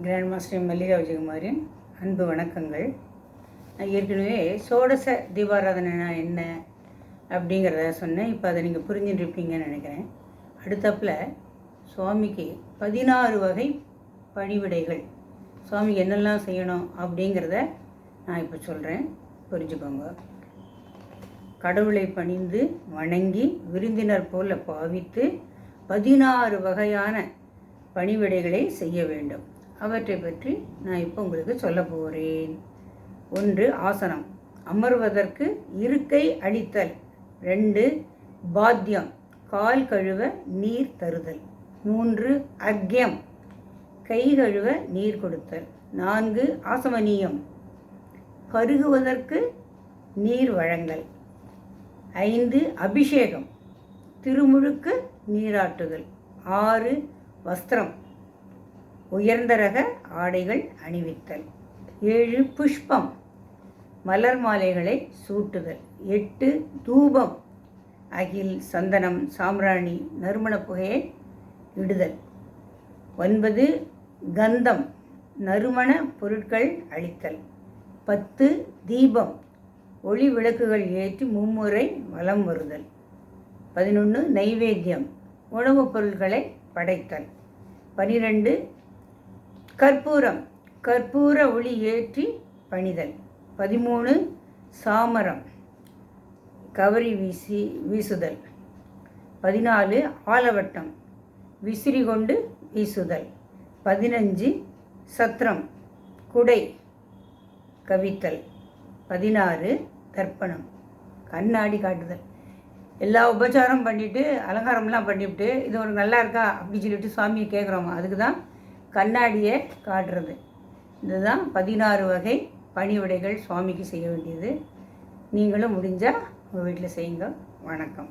Grand master Mallika விஜயகுமாரின் அன்பு வணக்கங்கள். நான் ஏற்கனவே சோடச தீபாராதனைனா என்ன அப்படிங்கிறத சொன்னேன். இப்போ அதை நீங்கள் புரிஞ்சுட்டுருப்பீங்கன்னு நினைக்கிறேன். அடுத்தப்பில் சுவாமிக்கு 16 வகை பணிவிடைகள், சுவாமிக்கு என்னெல்லாம் செய்யணும் அப்படிங்கிறத நான் இப்போ சொல்கிறேன், புரிஞ்சுக்கோங்க. கடவுளை பணிந்து வணங்கி விருந்தினர் போல பாவித்து 16 வகையான பணிவிடைகளை செய்ய வேண்டும். அவற்றை பற்றி நான் இப்போ உங்களுக்கு சொல்ல போகிறேன். 1. ஆசனம், அமர்வதற்கு இருக்கை அளித்தல். 2. பாத்தியம், கால் கழுவ நீர் தருதல். 3. அக்யம், கை கழுவ நீர் கொடுத்தல். 4. ஆசமனியம், பருகுவதற்கு நீர் வழங்கல். 5. அபிஷேகம், திருமுழுக்கு நீராட்டுதல். 6. வஸ்திரம், உயர்ந்த ரக ஆடைகள் அணிவித்தல். 7. புஷ்பம், மலர் மாலைகளை சூட்டுதல். 8. தூபம், அகில், சந்தனம், சாம்பிராணி, நறுமண புகையை இடுதல். 9. கந்தம், நறுமண பொருட்கள் அளித்தல். 10. தீபம், ஒளி விளக்குகள் ஏற்றி மும்முறை வலம் வருதல். 11. நைவேத்தியம், உணவுப் பொருட்களை படைத்தல். 12. கற்பூரம், கற்பூர ஒளி ஏற்றி பணிதல். 13. சாமரம், கவரி வீசுதல். 14. ஆலவட்டம், விசிறி கொண்டு வீசுதல். 15. சத்திரம், குடை கவித்தல். 16. தர்ப்பணம், கண்ணாடி காட்டுதல். எல்லா உபச்சாரம் பண்ணிவிட்டு அலங்காரம்லாம் பண்ணிவிட்டு இது உனக்கு நல்லா இருக்கா அப்படின்னு சொல்லிட்டு சுவாமியை கேட்குறோமா, அதுக்கு தான் கண்ணாடியை காட்டுறது. இதுதான் 16 வகை பணிவிடைகள் சுவாமிக்கு செய்ய வேண்டியது. நீங்களும் முடிஞ்சால் உங்கள் வீட்டில் செய்யுங்க. வணக்கம்.